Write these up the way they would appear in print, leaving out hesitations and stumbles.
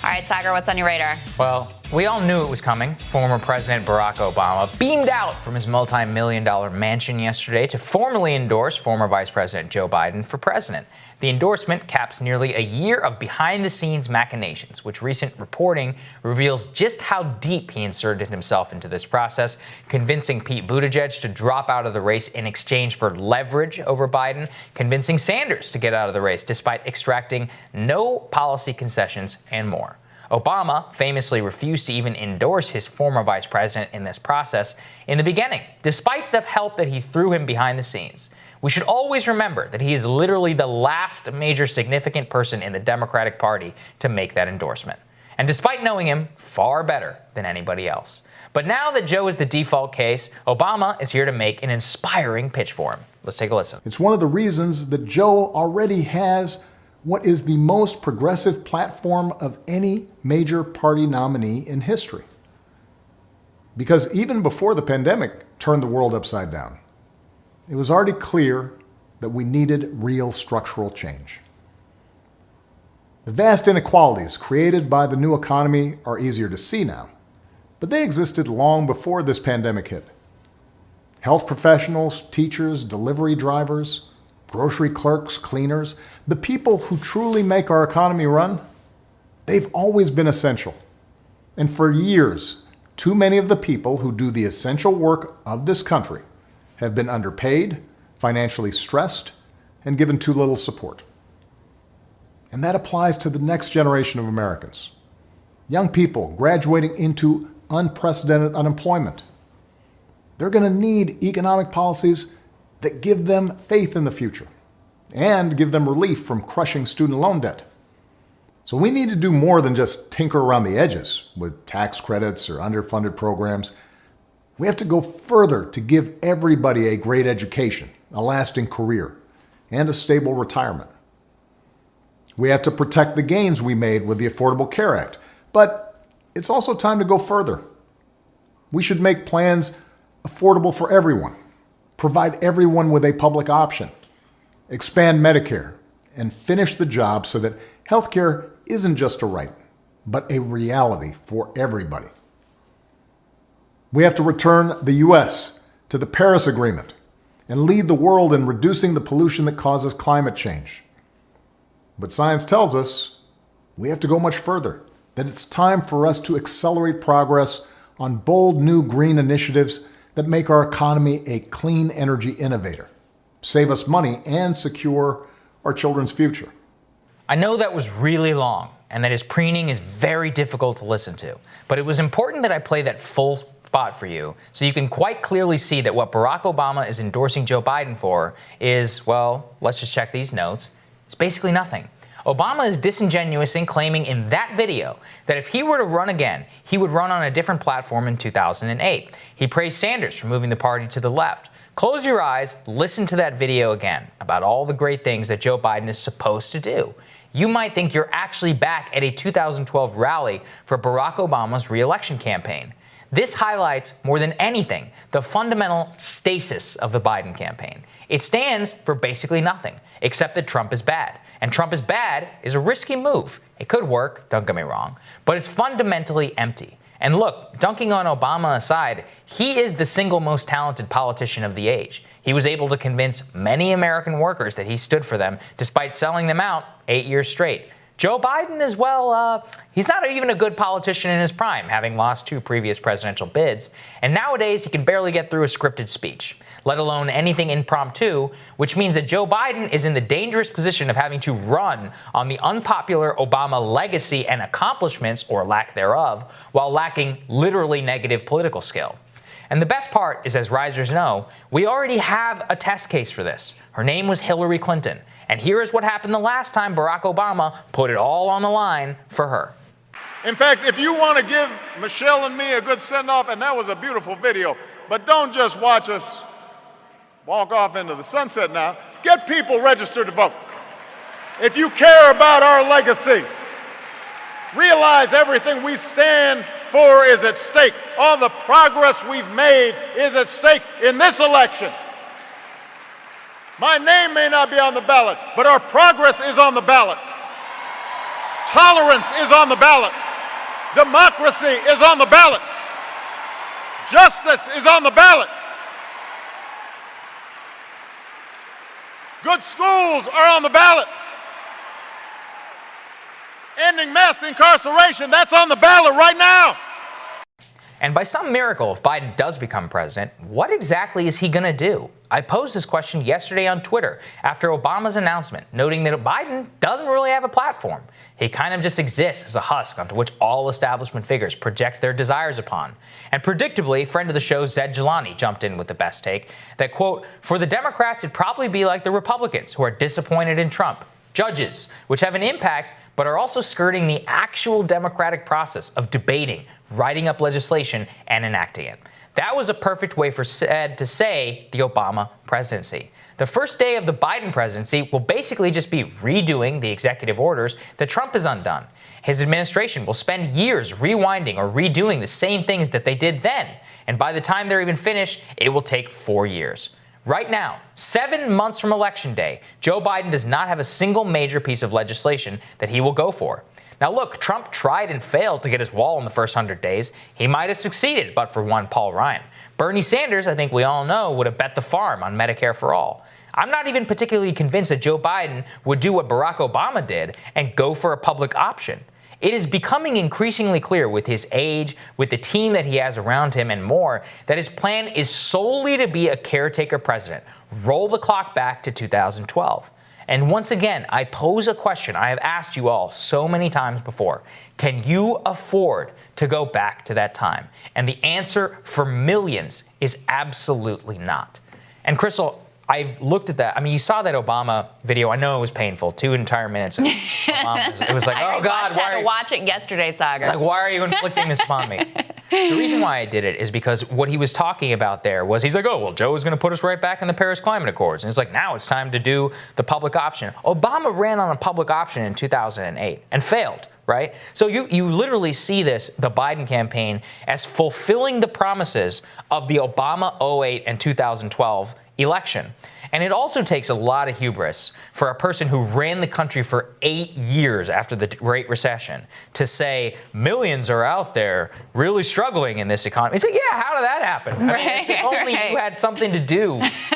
All right, Saagar, what's on your radar? Well, we all knew it was coming. Former President Barack Obama beamed out from his multi-million-dollar mansion yesterday to formally endorse former Vice President Joe Biden for president. The endorsement caps nearly a year of behind-the-scenes machinations, which recent reporting reveals just how deep he inserted himself into this process, convincing Pete Buttigieg to drop out of the race in exchange for leverage over Biden, convincing Sanders to get out of the race despite extracting no policy concessions, and more. Obama famously refused to even endorse his former vice president in this process in the beginning, despite the help that he threw him behind the scenes. We should always remember that he is literally the last major significant person in the Democratic Party to make that endorsement. And despite knowing him far better than anybody else. But now that Joe is the default case, Obama is here to make an inspiring pitch for him. Let's take a listen. It's one of the reasons that Joe already has what is the most progressive platform of any major party nominee in history. Because even before the pandemic turned the world upside down, it was already clear that we needed real structural change. The vast inequalities created by the new economy are easier to see now, but they existed long before this pandemic hit. Health professionals, teachers, delivery drivers, grocery clerks, cleaners, the people who truly make our economy run, they've always been essential. And for years, too many of the people who do the essential work of this country have been underpaid, financially stressed, and given too little support. And that applies to the next generation of Americans. Young people graduating into unprecedented unemployment. They're going to need economic policies that give them faith in the future and give them relief from crushing student loan debt. So we need to do more than just tinker around the edges with tax credits or underfunded programs. We have to go further to give everybody a great education, a lasting career, and a stable retirement. We have to protect the gains we made with the Affordable Care Act, but it's also time to go further. We should make plans affordable for everyone, provide everyone with a public option, expand Medicare, and finish the job so that healthcare isn't just a right, but a reality for everybody. We have to return the U.S. to the Paris Agreement and lead the world in reducing the pollution that causes climate change. But science tells us we have to go much further, that it's time for us to accelerate progress on bold new green initiatives that make our economy a clean energy innovator, save us money, and secure our children's future. I know that was really long, and that his preening is very difficult to listen to, but it was important that I play that full spot for you so you can quite clearly see that what Barack Obama is endorsing Joe Biden for is, well, let's just check these notes, it's basically nothing. Obama is disingenuous in claiming in that video that if he were to run again, he would run on a different platform in 2008. He praised Sanders for moving the party to the left. Close your eyes, listen to that video again about all the great things that Joe Biden is supposed to do. You might think you're actually back at a 2012 rally for Barack Obama's re-election campaign. This highlights, more than anything, the fundamental stasis of the Biden campaign. It stands for basically nothing, except that Trump is bad. And Trump is bad is a risky move. It could work, don't get me wrong, but it's fundamentally empty. And look, dunking on Obama aside, he is the single most talented politician of the age. He was able to convince many American workers that he stood for them, despite selling them out 8 years straight. Joe Biden as well, he's not even a good politician in his prime, having lost 2 previous presidential bids. And nowadays, he can barely get through a scripted speech, let alone anything impromptu, which means that Joe Biden is in the dangerous position of having to run on the unpopular Obama legacy and accomplishments, or lack thereof, while lacking literally negative political skill. And the best part is, as risers know, we already have a test case for this. Her name was Hillary Clinton. And here is what happened the last time Barack Obama put it all on the line for her. In fact, if you want to give Michelle and me a good send-off, and that was a beautiful video, but don't just watch us walk off into the sunset now. Get people registered to vote. If you care about our legacy, realize everything we stand for is at stake. All the progress we've made is at stake in this election. My name may not be on the ballot, but our progress is on the ballot. Tolerance is on the ballot. Democracy is on the ballot. Justice is on the ballot. Good schools are on the ballot. Ending mass incarceration, that's on the ballot right now. And by some miracle, if Biden does become president, what exactly is he going to do? I posed this question yesterday on Twitter after Obama's announcement, noting that Biden doesn't really have a platform. He kind of just exists as a husk onto which all establishment figures project their desires upon. And predictably, friend of the show Zed Jelani jumped in with the best take that, quote, for the Democrats, it'd probably be like the Republicans who are disappointed in Trump. Judges, which have an impact but are also skirting the actual democratic process of debating, writing up legislation, and enacting it. That was a perfect way for Zed to say the Obama presidency. The first day of the Biden presidency will basically just be redoing the executive orders that Trump has undone. His administration will spend years rewinding or redoing the same things that they did then. And by the time they're even finished, it will take 4 years. Right now, 7 months from Election Day, Joe Biden does not have a single major piece of legislation that he will go for. Now look, Trump tried and failed to get his wall in the first 100 days. He might have succeeded, but for one Paul Ryan. Bernie Sanders, I think we all know, would have bet the farm on Medicare for all. I'm not even particularly convinced that Joe Biden would do what Barack Obama did and go for a public option. It is becoming increasingly clear with his age, with the team that he has around him and more, that his plan is solely to be a caretaker president. Roll the clock back to 2012. And once again, I pose a question I have asked you all so many times before. Can you afford to go back to that time? And the answer for millions is absolutely not. And Crystal, I've looked at that. I mean, you saw that Obama video. I know it was painful. 2 entire minutes. Of Obama's, it was like, oh, God. I had to watch it yesterday, Saagar. It's like, why are you inflicting this upon me? The reason why I did it is because what he was talking about there was he's like, oh, well, Joe is going to put us right back in the Paris Climate Accords. And it's like, now it's time to do the public option. Obama ran on a public option in 2008 and failed. Right? So you literally see this, the Biden campaign, as fulfilling the promises of the Obama 2008 and 2012 election. And it also takes a lot of hubris for a person who ran the country for 8 years after the Great Recession to say millions are out there really struggling in this economy. It's like, yeah, how did that happen? Right, I mean, it's only you had something to do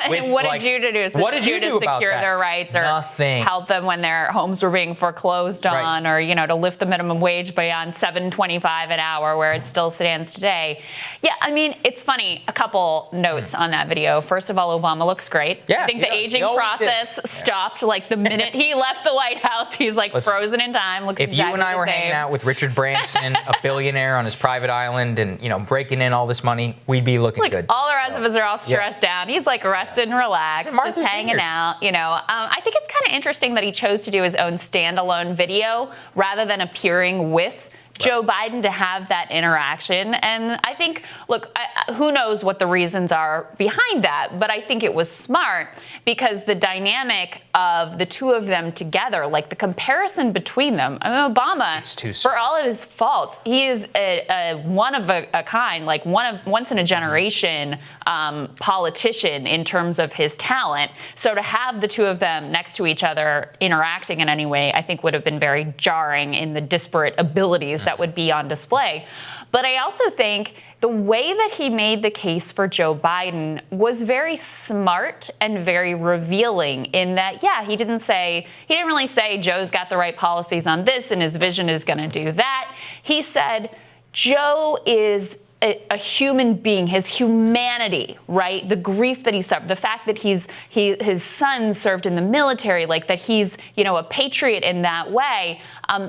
with what did you do? What did you do to about secure that? their rights or Nothing. help them when their homes were being foreclosed on, or to lift the minimum wage beyond $7.25 an hour where it still stands today? Yeah, I mean, it's funny. A couple notes on that video. First of all, Obama looks great. Yeah, I think the aging process stopped like the minute he left the White House. He's like frozen in time. Looks if exactly you and I were the same. hanging out with Richard Branson, a billionaire on his private island, and breaking in all this money, we'd be looking good. All the rest of us are all stressed out. He's like rested and relaxed, just hanging out. I think it's kind of interesting that he chose to do his own standalone video rather than appearing with Joe Biden to have that interaction. And I think, look, who knows what the reasons are behind that, but I think it was smart because the dynamic of the two of them together, like the comparison between them, I mean, Obama, for all of his faults, he is a one of a kind, like once in a generation politician in terms of his talent. So to have the two of them next to each other interacting in any way, I think would have been very jarring in the disparate abilities that would be on display. But I also think the way that he made the case for Joe Biden was very smart and very revealing in that, he didn't really say Joe's got the right policies on this and his vision is going to do that. He said Joe is a human being, his humanity, right? The grief that he suffered, the fact that his son served in the military, like that he's, a patriot in that way.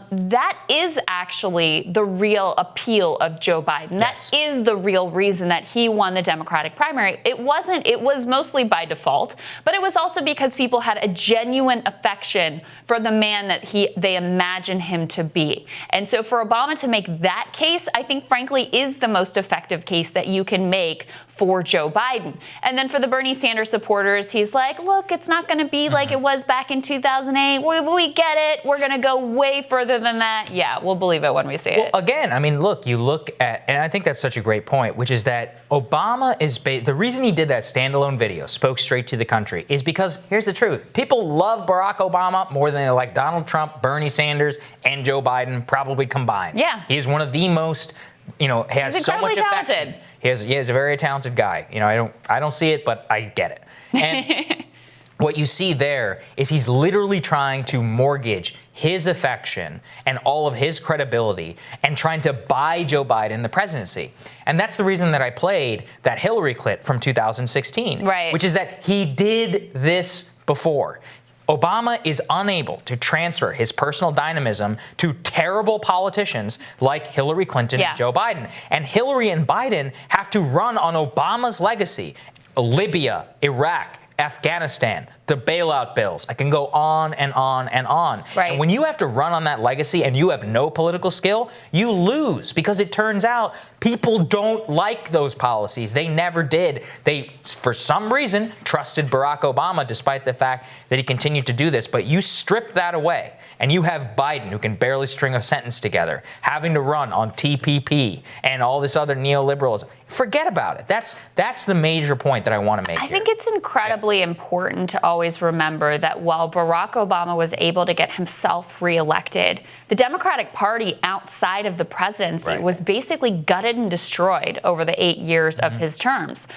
That is actually the real appeal of Joe Biden. Yes. That is the real reason that he won the Democratic primary. It was mostly by default, but it was also because people had a genuine affection for the man that they imagine him to be. And so for Obama to make that case, I think frankly is the most effective case that you can make for Joe Biden. And then for the Bernie Sanders supporters, he's like, look, it's not going to be like it was back in 2008. We get it. We're going to go way further than that, yeah, we'll believe it when we see it. Again, I mean, look, you look at, and I think that's such a great point, which is that Obama is, the reason he did that standalone video, spoke straight to the country, is because, here's the truth, people love Barack Obama more than they like Donald Trump, Bernie Sanders, and Joe Biden probably combined. Yeah. He's one of the most, has He's so much talented. affection. He is a very talented guy. I don't see it, but I get it. And what you see there is he's literally trying to mortgage his affection and all of his credibility and trying to buy Joe Biden the presidency. And that's the reason that I played that Hillary clip from 2016, right? Which is that he did this before. Obama is unable to transfer his personal dynamism to terrible politicians like Hillary Clinton and Joe Biden. And Hillary and Biden have to run on Obama's legacy. Libya, Iraq, Afghanistan, the bailout bills. I can go on and on and on. Right. And when you have to run on that legacy and you have no political skill, you lose, because it turns out people don't like those policies. They never did. They, for some reason, trusted Barack Obama despite the fact that he continued to do this. But you strip that away and you have Biden, who can barely string a sentence together, having to run on TPP and all this other neoliberalism. Forget about it. That's the major point that I want to make I here. think it's incredibly important to always remember that while Barack Obama was able to get himself reelected, the Democratic Party outside of the presidency was basically gutted and destroyed over the 8 years of his terms.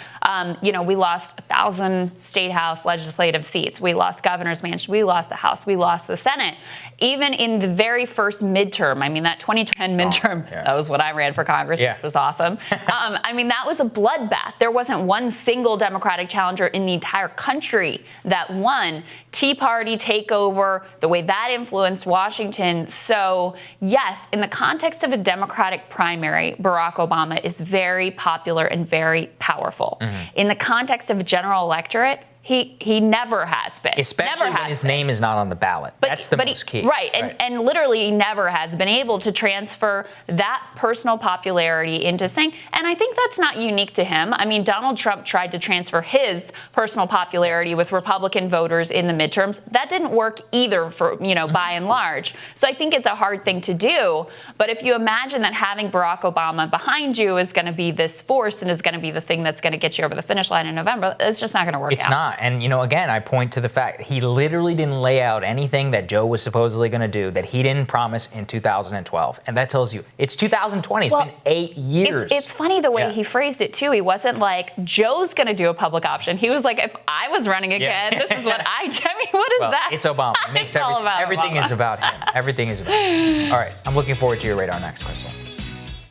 We lost 1,000 state house legislative seats. We lost governor's mansion. We lost the House. We lost the Senate. Even in the very first midterm, that 2010 midterm, that was when I ran for Congress, which was awesome. That was a bloodbath. There wasn't one single Democratic challenger in the entire country that won. Tea Party takeover, the way that influenced Washington. So, yes, in the context of a Democratic primary, Barack Obama is very popular and very powerful. In the context of a general electorate, he never has been. Especially when his name is not on the ballot. That's the most key. Right, and literally never has been able to transfer that personal popularity into saying, and I think that's not unique to him. Donald Trump tried to transfer his personal popularity with Republican voters in the midterms. That didn't work either for, by and large. So I think it's a hard thing to do. But if you imagine that having Barack Obama behind you is going to be this force and is going to be the thing that's going to get you over the finish line in November, it's just not going to work out. It's not. And, again, I point to the fact that he literally didn't lay out anything that Joe was supposedly going to do that he didn't promise in 2012. And that tells you it's 2020. It's been 8 years. It's funny the way he phrased it, too. He wasn't like, Joe's going to do a public option. He was like, if I was running again, this is what what is that? It's Obama. It makes all about everything Obama. is about him. Everything is about him. All right. I'm looking forward to your radar next, Crystal.